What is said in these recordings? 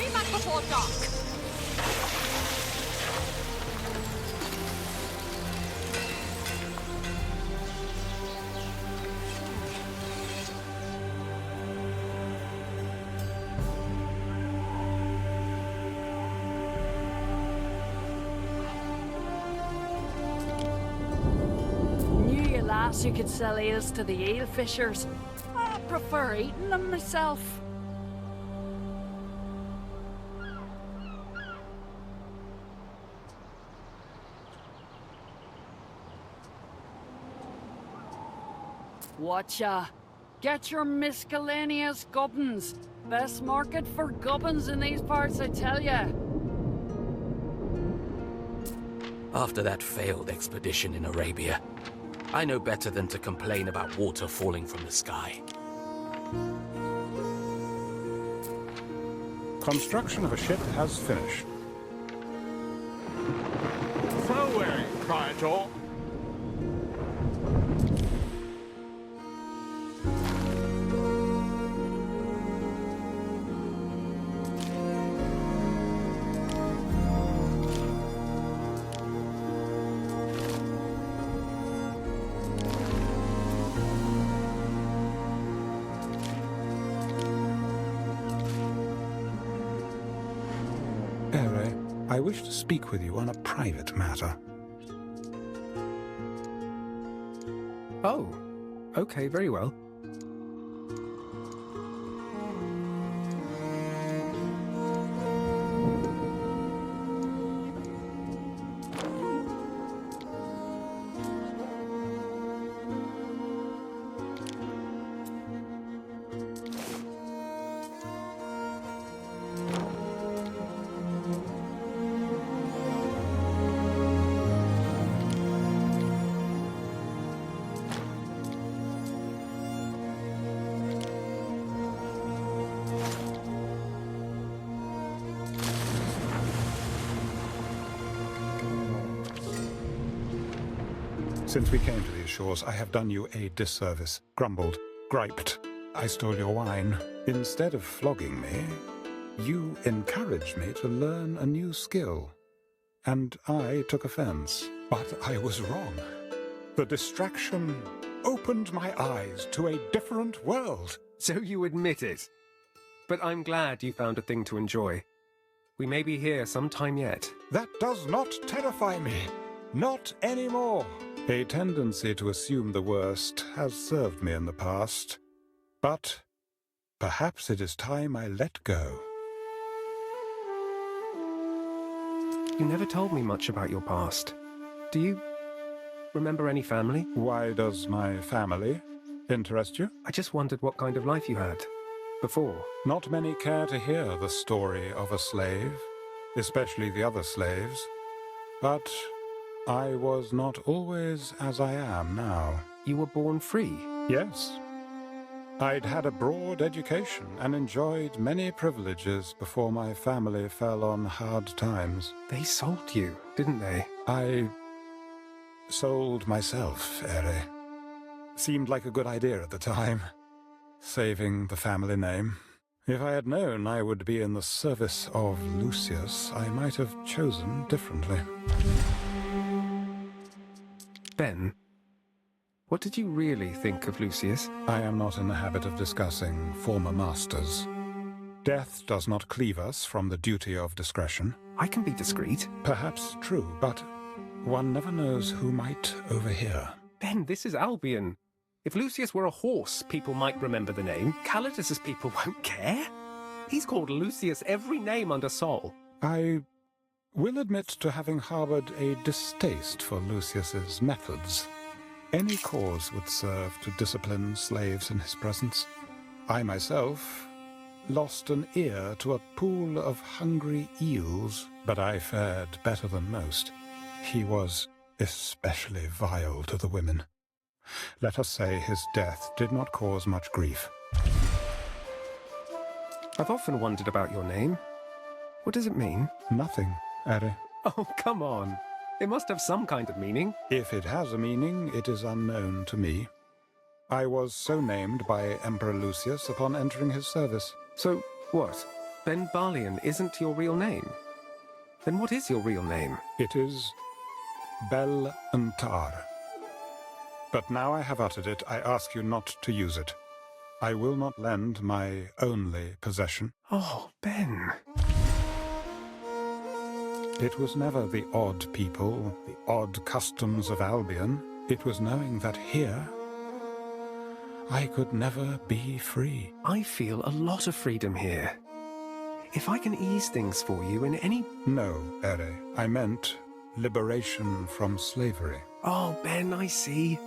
Be back before dark. Lass, you could sell eels to the eel fishers. I prefer eating them myself. Watcha. Get your miscellaneous gubbins. Best market for gubbins in these parts, I tell ya. After that failed expedition in Arabia, I know better than to complain about water falling from the sky. Construction of a ship has finished. Farewell, Praetor. I wish to speak with you on a private matter. Oh, okay, very well. Since we came to these shores, I have done you a disservice, grumbled, griped. I stole your wine. Instead of flogging me, you encouraged me to learn a new skill. And I took offense. But I was wrong. The distraction opened my eyes to a different world. So you admit it. But I'm glad you found a thing to enjoy. We may be here some time yet. That does not terrify me. Not anymore. A tendency to assume the worst has served me in the past. But perhaps it is time I let go. You never told me much about your past. Do you remember any family? Why does my family interest you? I just wondered what kind of life you had before. Not many care to hear the story of a slave, especially the other slaves. But I was not always as I am now. You were born free? Yes. I'd had a broad education and enjoyed many privileges before my family fell on hard times. They sold you, didn't they? I sold myself, Ere. Seemed like a good idea at the time, saving the family name. If I had known I would be in the service of Lucius, I might have chosen differently. Ben, what did you really think of Lucius? I am not in the habit of discussing former masters. Death does not cleave us from the duty of discretion. I can be discreet. Perhaps true, but one never knows who might overhear. Ben, this is Albion. If Lucius were a horse, people might remember the name. Calidus's people won't care. He's called Lucius every name under Sol. I will admit to having harbored a distaste for Lucius's methods. Any cause would serve to discipline slaves in his presence. I myself lost an ear to a pool of hungry eels, but I fared better than most. He was especially vile to the women. Let us say his death did not cause much grief. I've often wondered about your name. What does it mean? Nothing, Ere. Oh, come on. It must have some kind of meaning. If it has a meaning, it is unknown to me. I was so named by Emperor Lucius upon entering his service. So, what? Ben Barlian isn't your real name. Then what is your real name? It is Bel Antar. But now I have uttered it, I ask you not to use it. I will not lend my only possession. Oh, Ben. It was never the odd people, the odd customs of Albion. It was knowing that here, I could never be free. I feel a lot of freedom here. If I can ease things for you in any... No, Ere. I meant liberation from slavery. Oh, Ben, I see.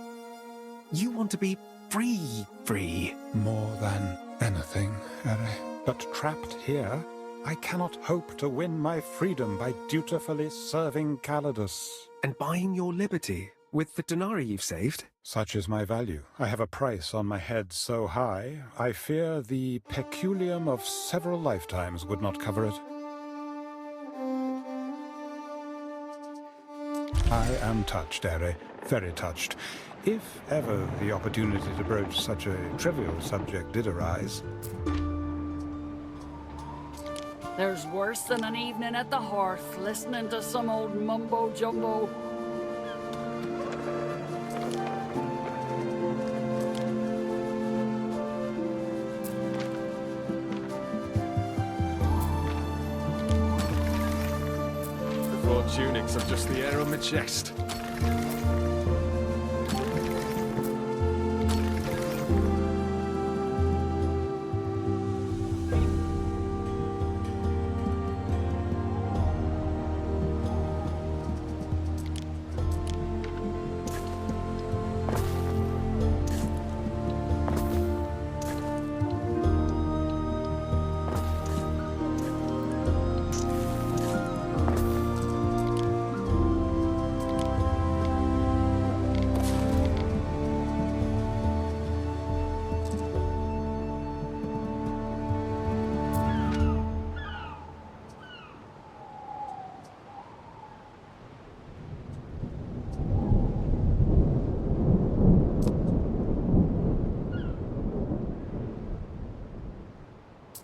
You want to be free. More than anything, Ere. But trapped here, I cannot hope to win my freedom by dutifully serving Calidus. And buying your liberty with the denarii you've saved? Such is my value. I have a price on my head so high, I fear the peculium of several lifetimes would not cover it. I am touched, Ere, very touched. If ever the opportunity to broach such a trivial subject did arise. There's worse than an evening at the hearth, listening to some old mumbo-jumbo. The broad tunics have just the air on my chest.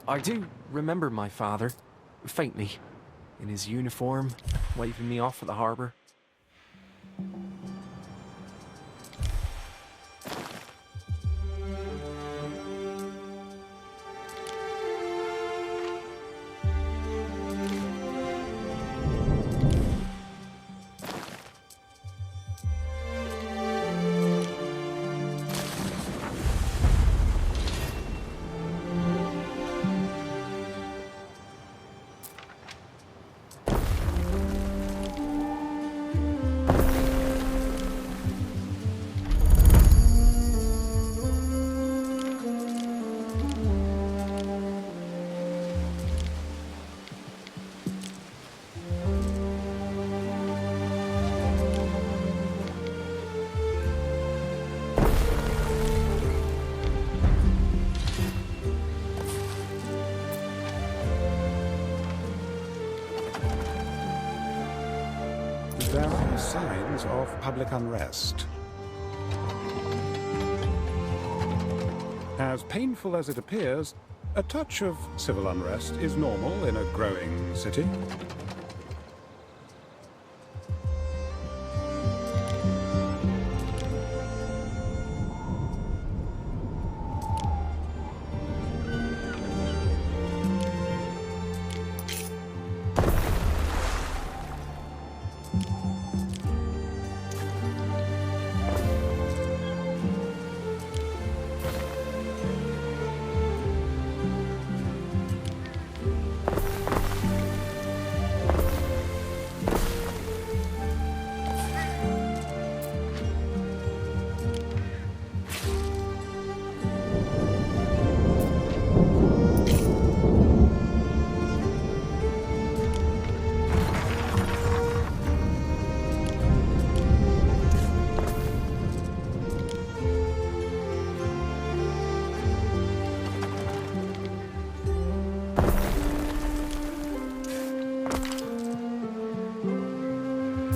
I do remember my father, faintly, in his uniform, waving me off at the harbour. There are signs of public unrest. As painful as it appears, a touch of civil unrest is normal in a growing city.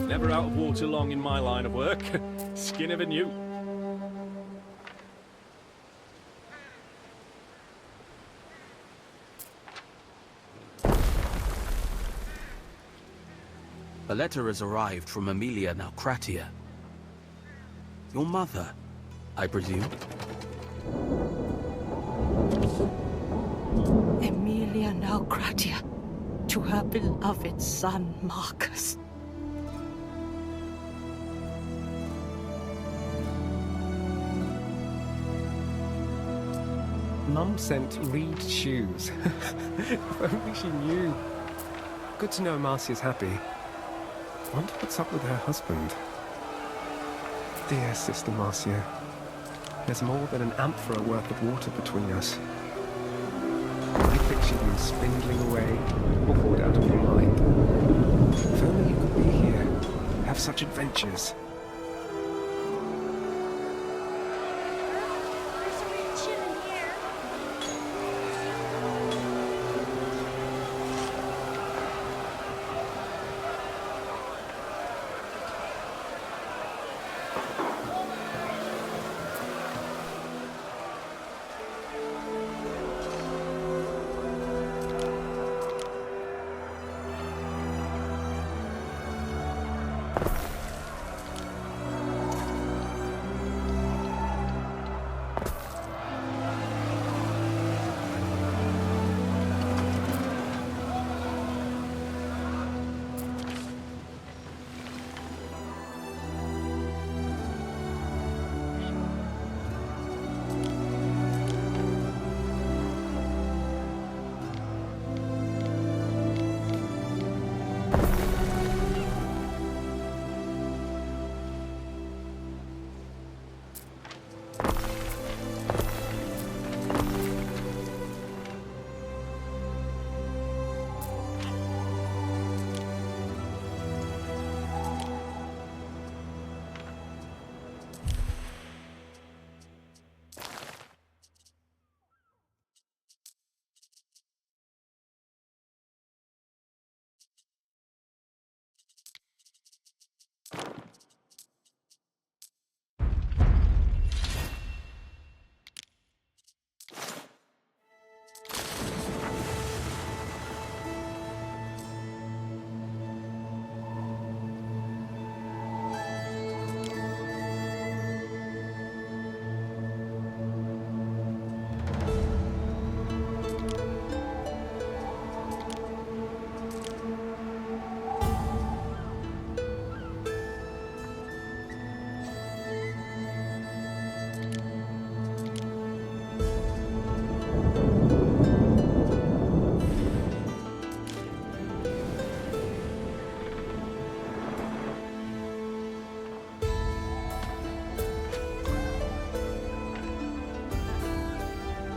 Never out of water long in my line of work. Skin of a newt. A letter has arrived from Emilia Naucratia. Your mother, I presume? Emilia Naucratia, to her beloved son, Marcus. Mum sent Reed shoes. If only she knew. Good to know Marcia's happy. Wonder what's up with her husband. Dear Sister Marcia, there's more than an amphora worth of water between us. I pictured you spindling away, bored out of your mind. If only you could be here, have such adventures.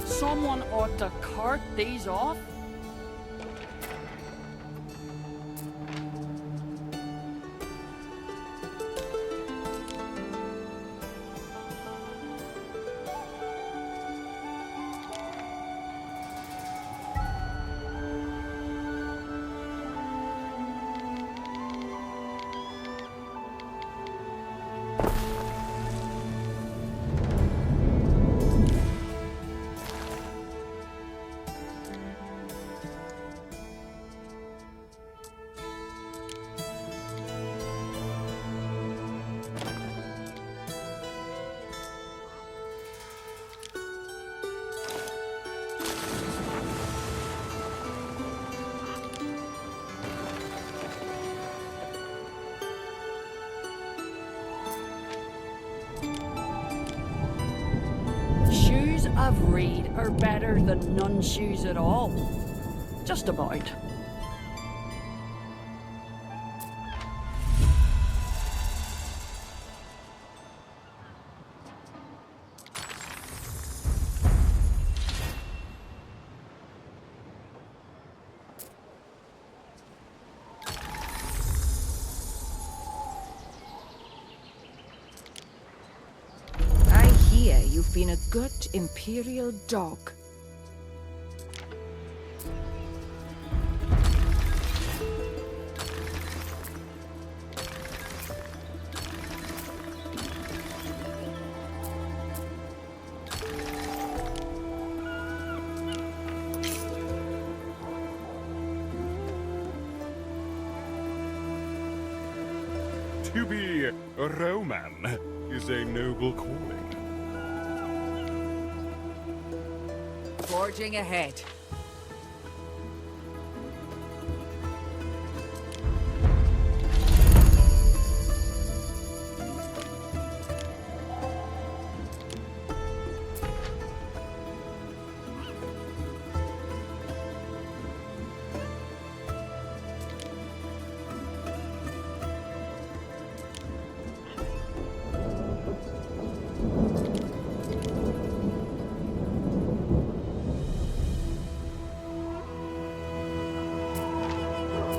Someone ought to cart these off. Shoes of reed are better than none shoes at all. Just about. I hear you've been a good Imperial dog. To be a Roman is a noble calling. Forging ahead.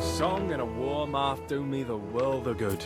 Song and a warm off do me the world of good.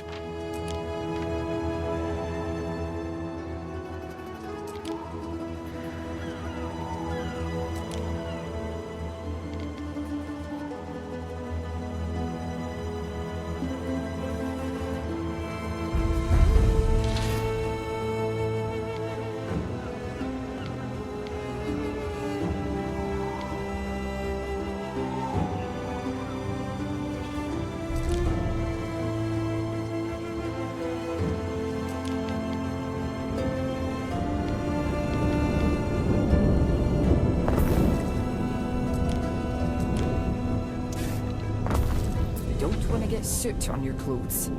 Don't want to get soot on your clothes.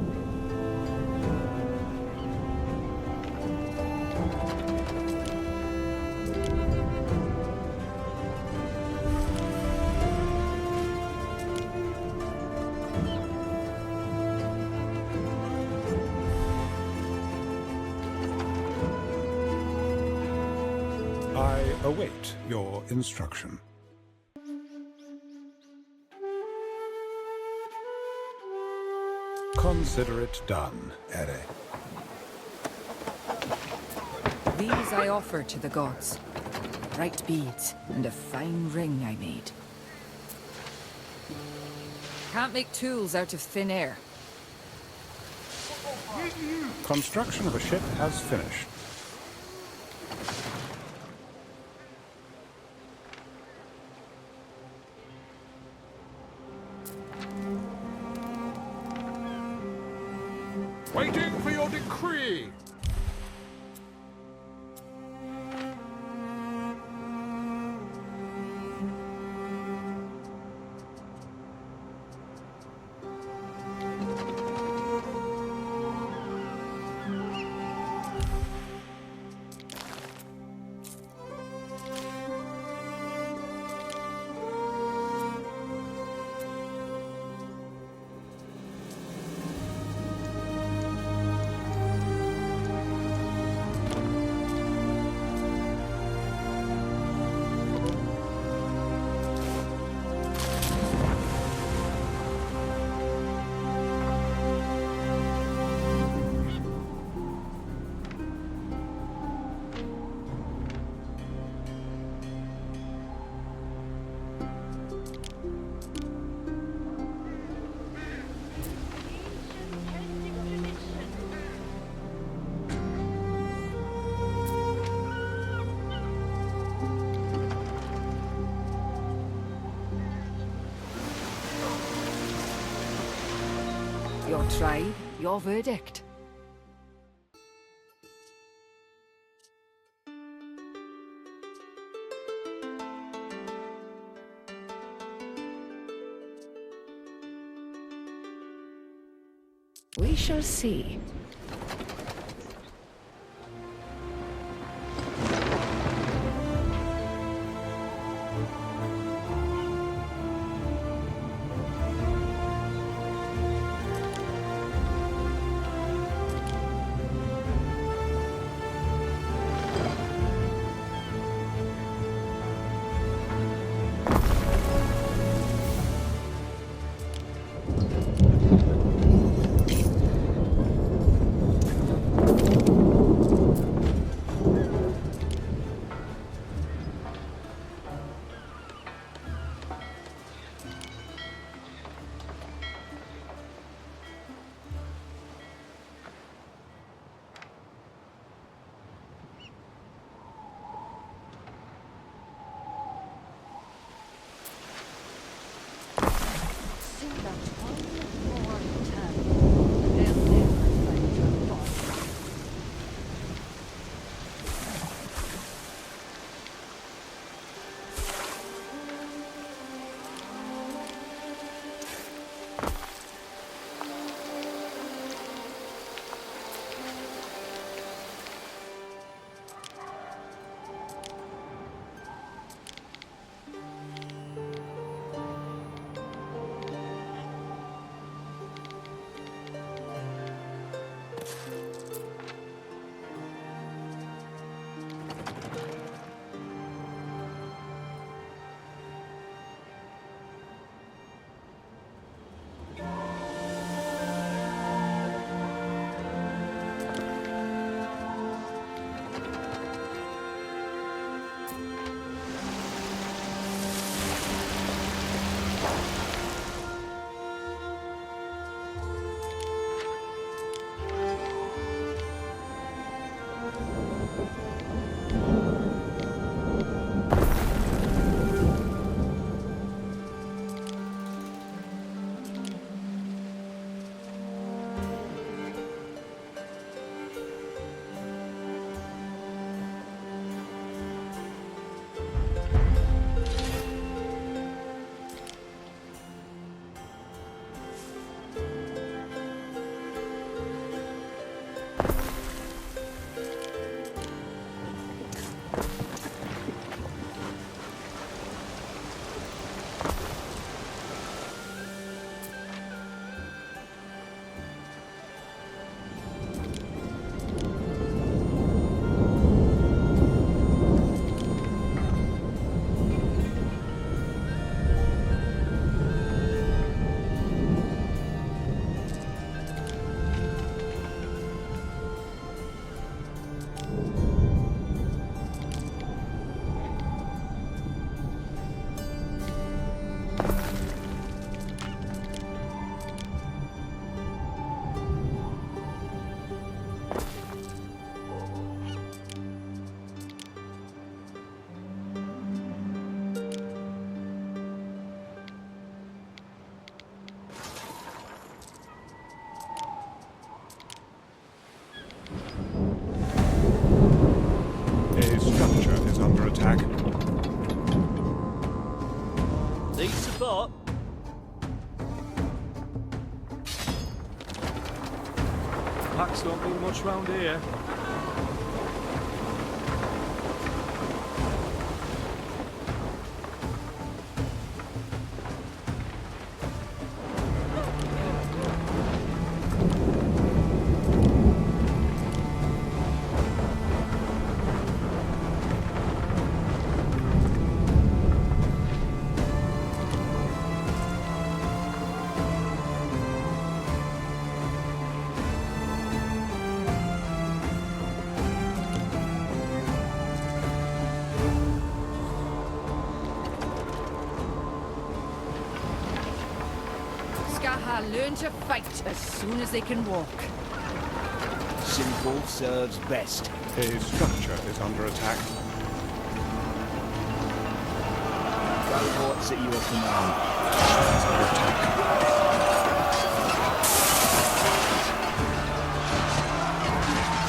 I await your instruction. Consider it done, Ere. These I offer to the gods. Bright beads and a fine ring I made. Can't make tools out of thin air. Construction of a ship has finished. Waiting for your decree! Your tribe, your verdict. We shall see. PAX don't mean much round here. Learn to fight as soon as they can walk. Simple serves best. A structure is under attack. What's at your command? Is under attack.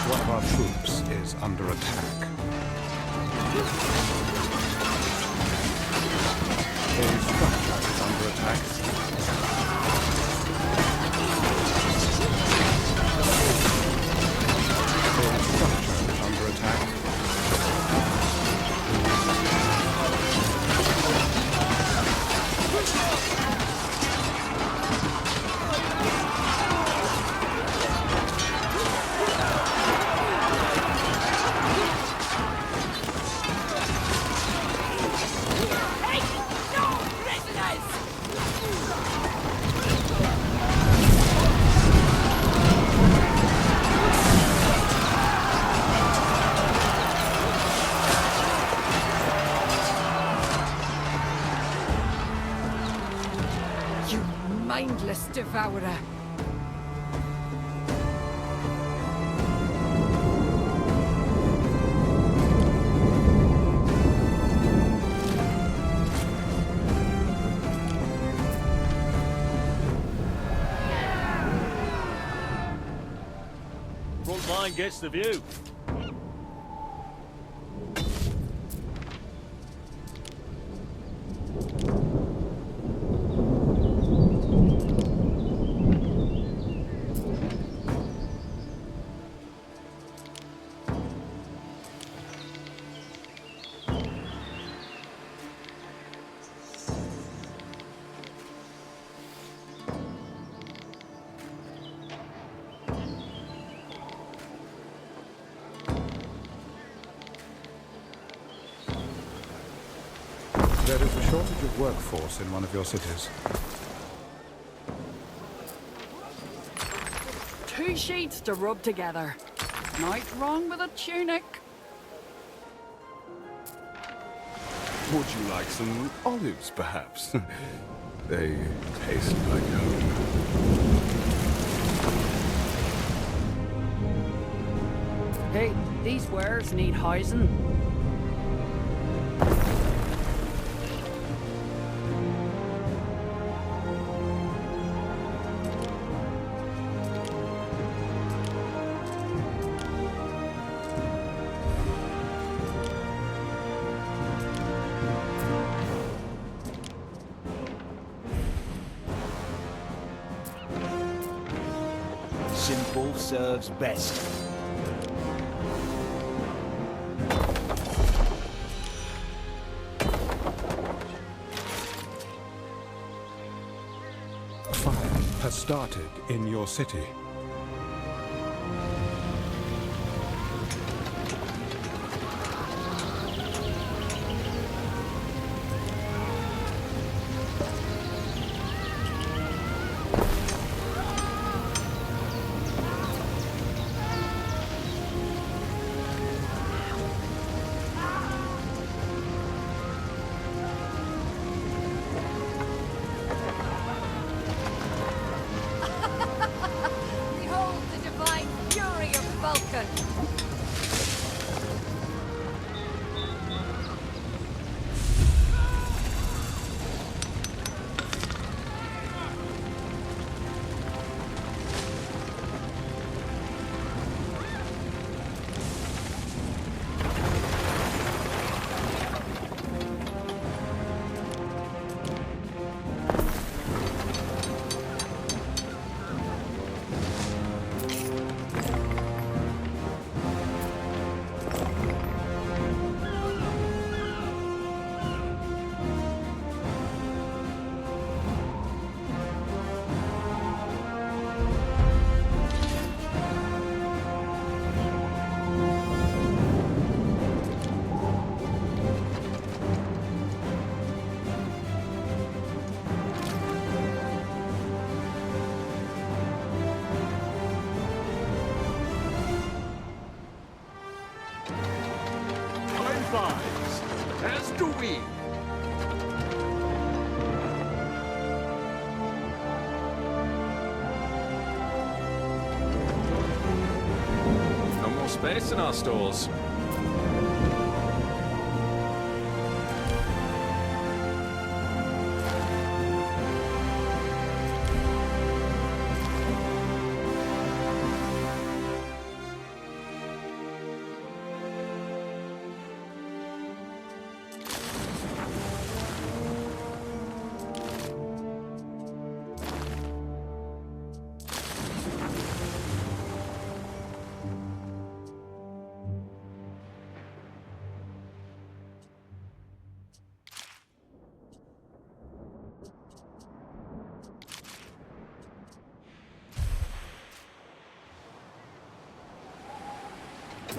One of our troops is under attack. A structure is under attack. Mindless devourer. Front line gets the view. There is a shortage of workforce in one of your cities. 2 sheets to rub together. Not wrong with a tunic. Would you like some olives, perhaps? They taste like home. Hey, these wares need housing. Simple serves best. Fire has started in your city. Behold the divine fury! spies, as do we. No more space in our stores.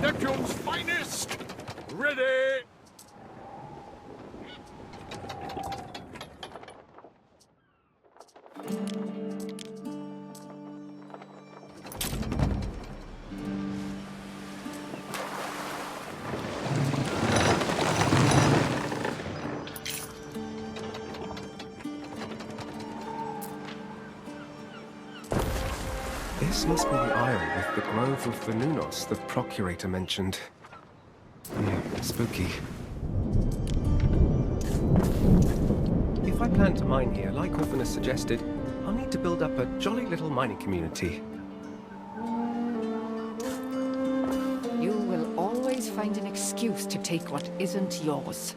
Neptune's finest! Ready! This must be the isle with the grove of Venunos the Procurator mentioned. Spooky. If I plan to mine here, like Orphan has suggested, I'll need to build up a jolly little mining community. You will always find an excuse to take what isn't yours.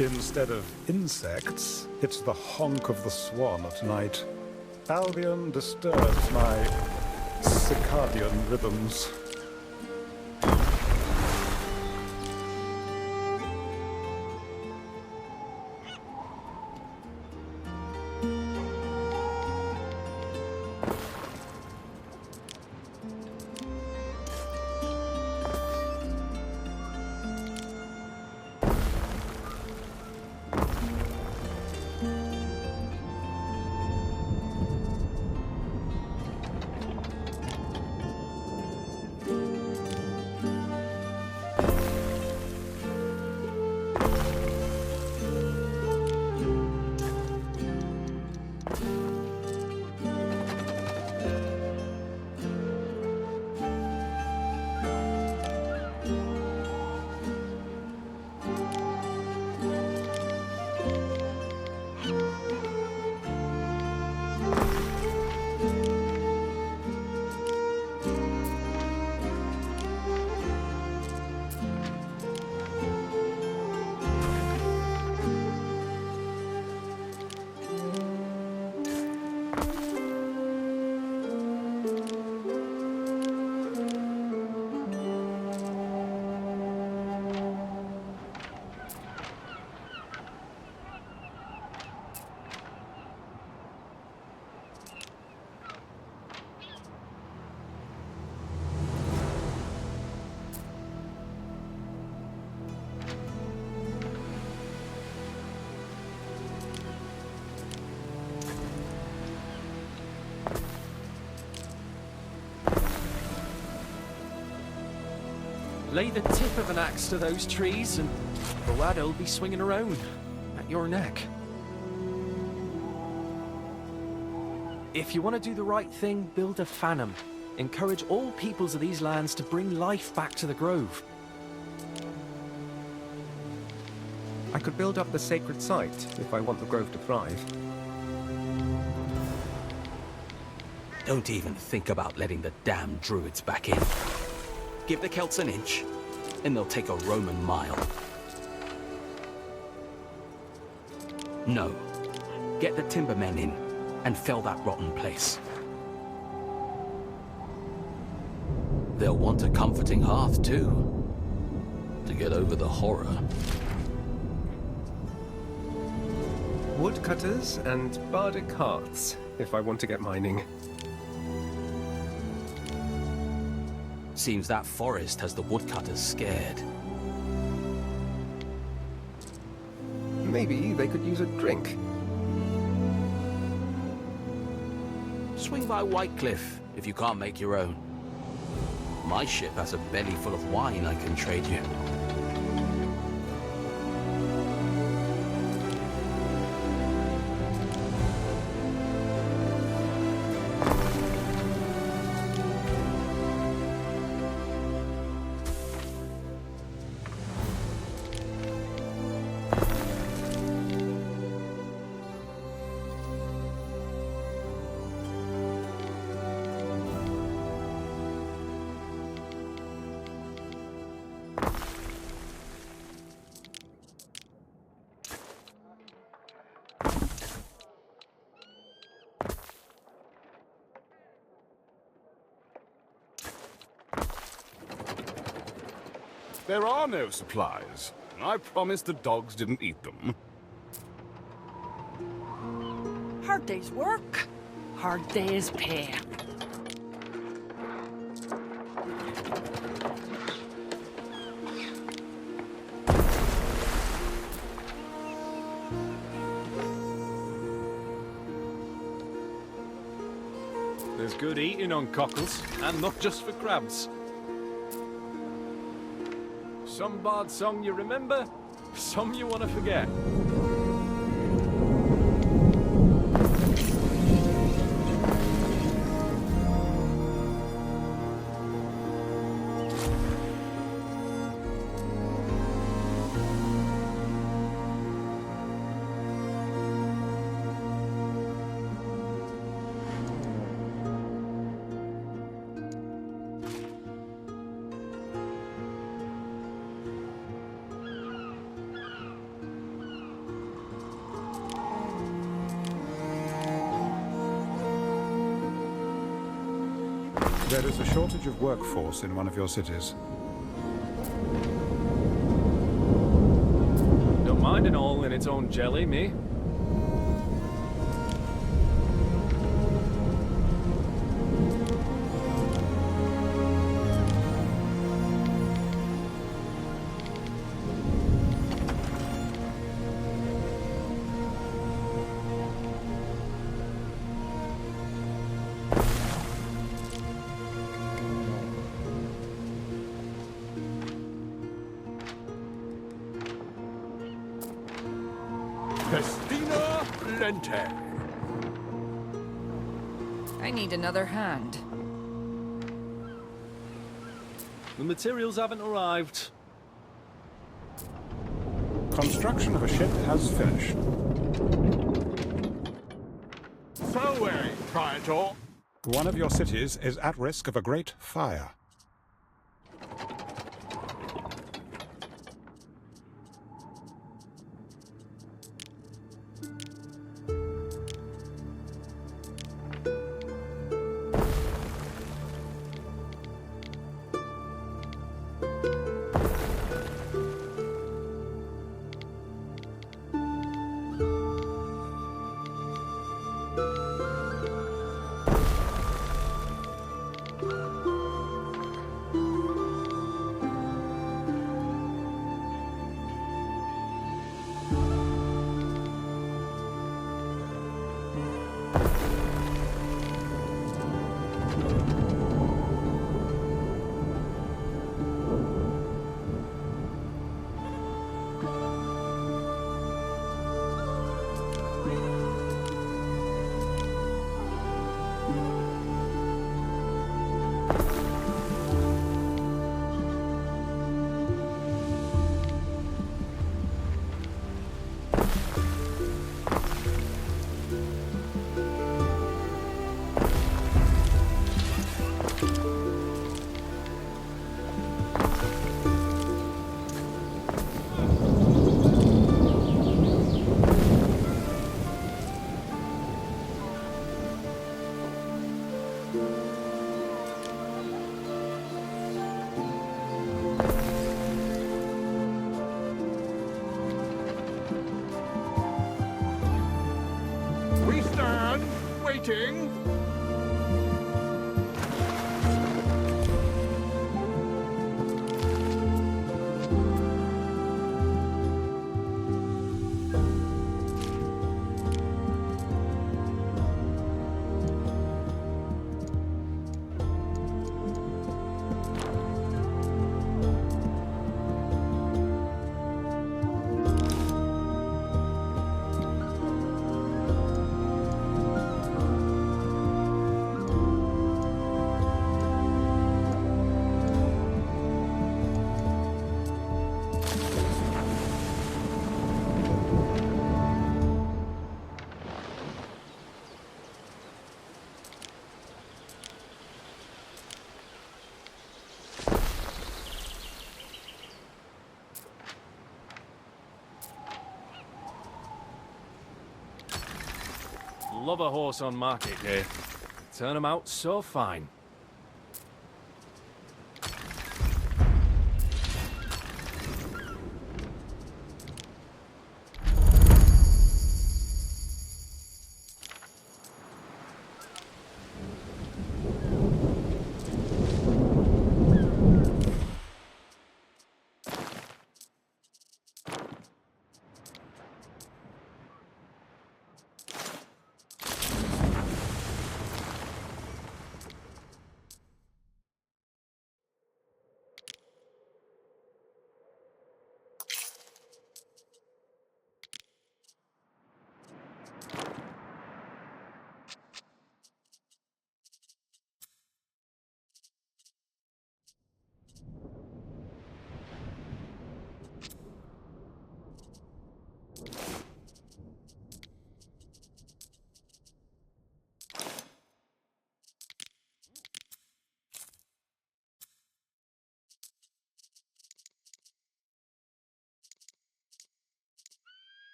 Instead of insects, it's the honk of the swan at night. Albion disturbs my circadian rhythms. Lay the tip of an axe to those trees and Boad'll be swinging her own at your neck. If you want to do the right thing, build a Phantom. Encourage all peoples of these lands to bring life back to the Grove. I could build up the sacred site if I want the grove to thrive. Don't even think about letting the damn druids back in. Give the Celts an inch, and they'll take a Roman mile. No. Get the timbermen in, and fell that rotten place. They'll want a comforting hearth, too, to get over the horror. Woodcutters and bardic hearths, if I want to get mining. Seems that forest has the woodcutters scared. Maybe they could use a drink. swing by Whitecliff if you can't make your own. My ship has a belly full of wine I can trade you. There are no supplies. I promised the dogs didn't eat them. Hard day's work, hard day's pay. There's good eating on cockles, and not just for crabs. Some bard song you remember, some you want to forget. There is a shortage of workforce in one of your cities. Don't mind it all in its own jelly, me. Festina Lente. I need another hand. The materials haven't arrived. Construction of a ship has finished. Solway, Praetor. One of your cities is at risk of a great fire. We stand, waiting. love a horse on market day. Turn 'em out so fine.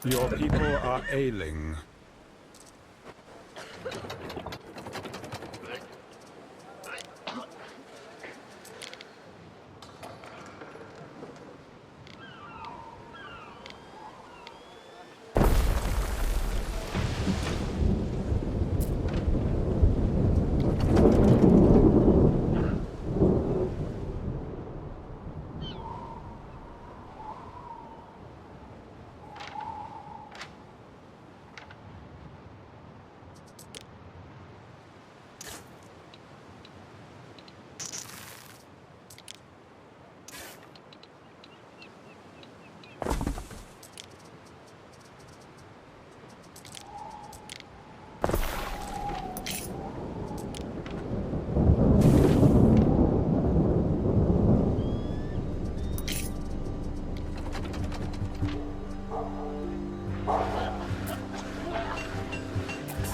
Your people are ailing.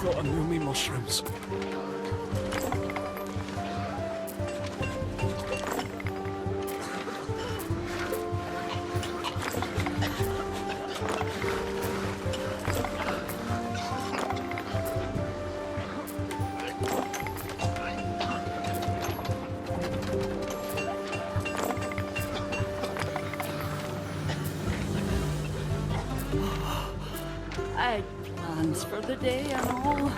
Got a Moomy mushrooms. I had plans for the day and all.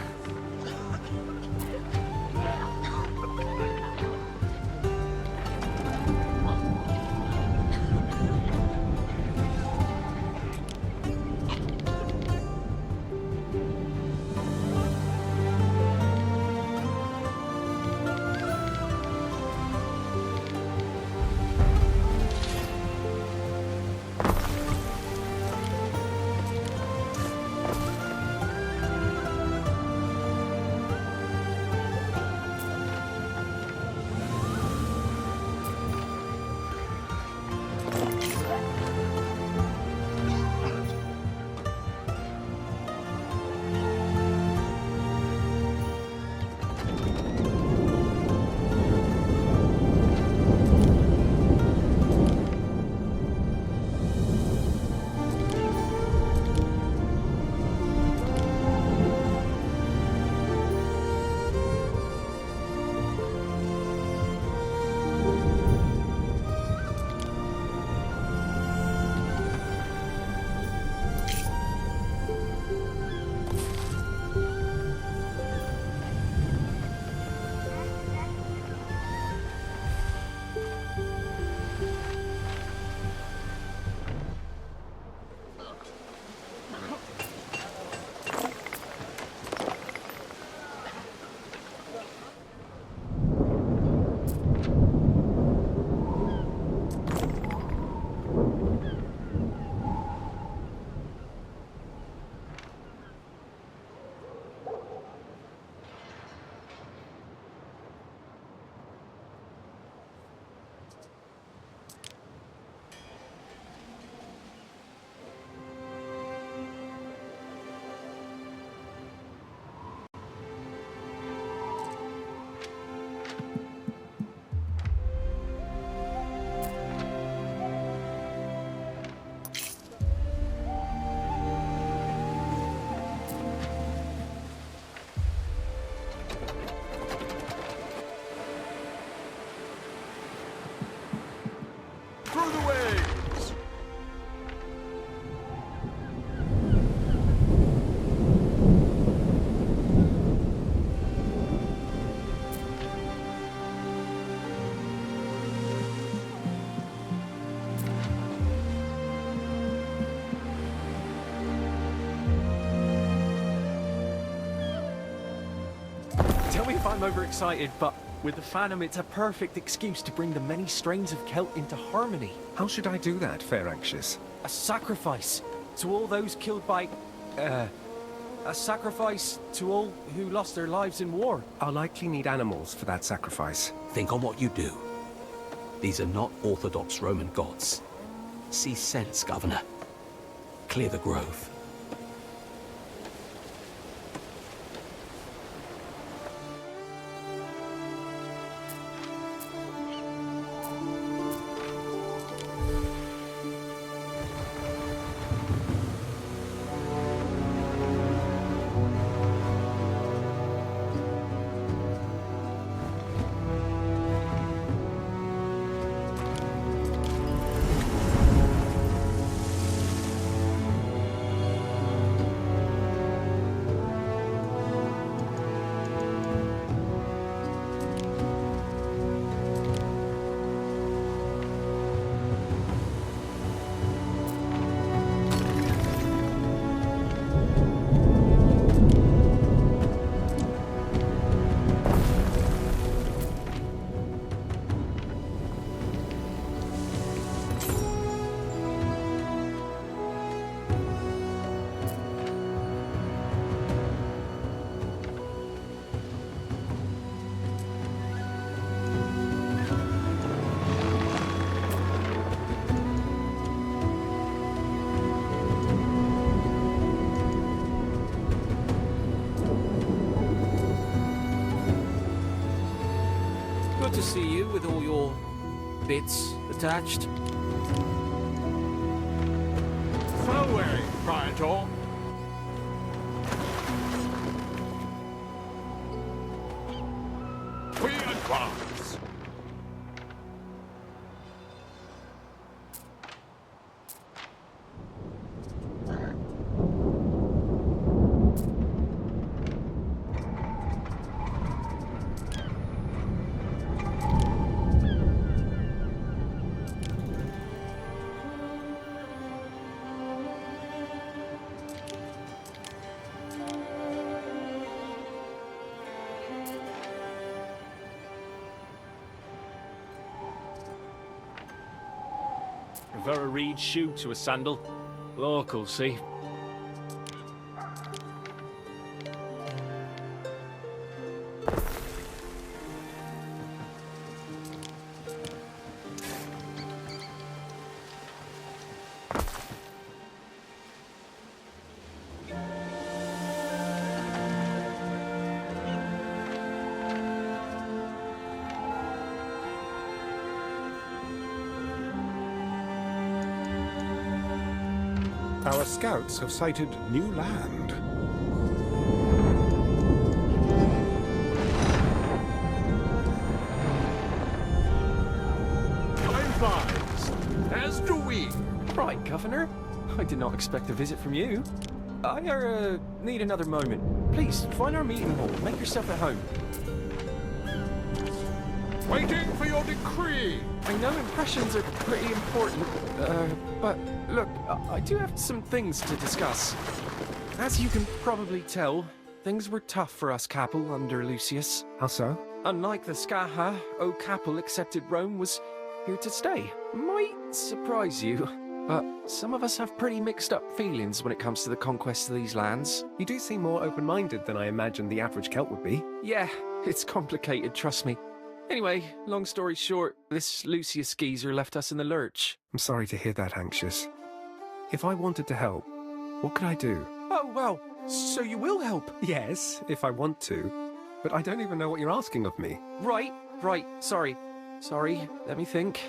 if I'm overexcited, but with the Phantom, it's a perfect excuse to bring the many strains of Celt into harmony. How should I do that, fair Anxious? A sacrifice to all those killed by... a sacrifice to all who lost their lives in war. I'll likely need animals for that sacrifice. Think on what you do. These are not Orthodox Roman gods. See sense, Governor. Clear the grove. Good to see you with all your bits attached. Away, Praetor. We advance. Prefer a reed shoe to a sandal. Local, see? Our scouts have sighted new land. Time flies, as do we. Right, Governor. I did not expect a visit from you. I need another moment. Please, find our meeting hall. Make yourself at home. Waiting for your decree. I know impressions are pretty important, but look, I do have some things to discuss. As you can probably tell, things were tough for us Capel under Lucius. How so? Unlike the Skaha, O Capel accepted Rome was here to stay. Might surprise you, but some of us have pretty mixed up feelings when it comes to the conquest of these lands. You do seem more open-minded than I imagined the average Celt would be. Yeah, it's complicated, trust me. Anyway, long story short, this Lucius geezer left us in the lurch. I'm sorry to hear that, Anxious. If I wanted to help, what could I do? Oh, well, so you will help? Yes, if I want to. But I don't even know what you're asking of me. Right, sorry, let me think.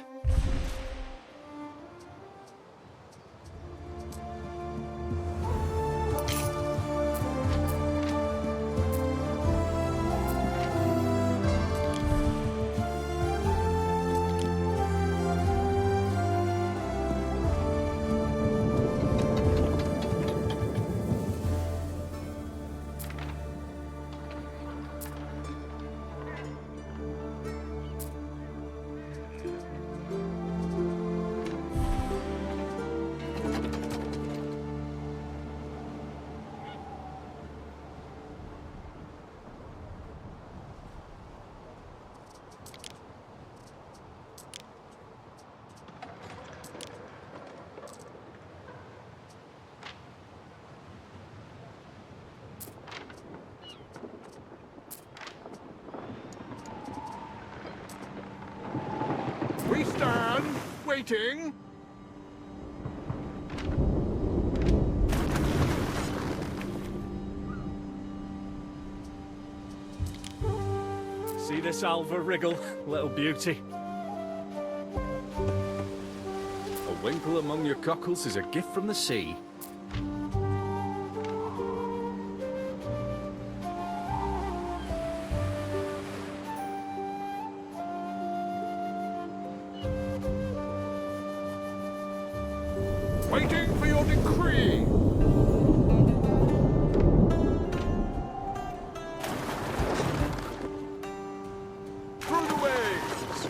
Waiting! See this Alva wriggle, little beauty? A winkle among your cockles is a gift from the sea. Waiting for your decree! Through the waves!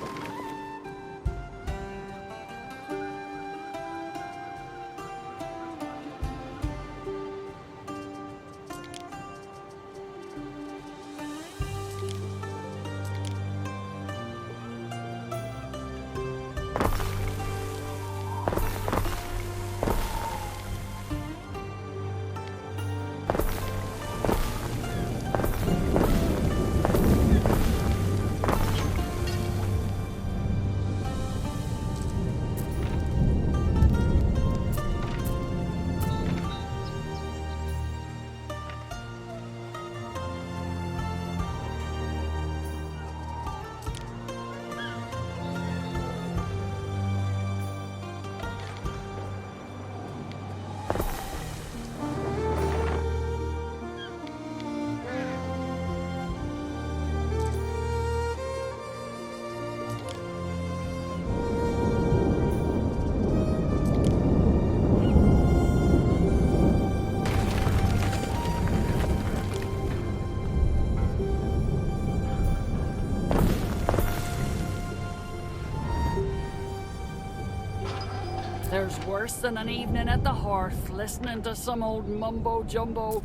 There's worse than an evening at the hearth listening to some old mumbo-jumbo.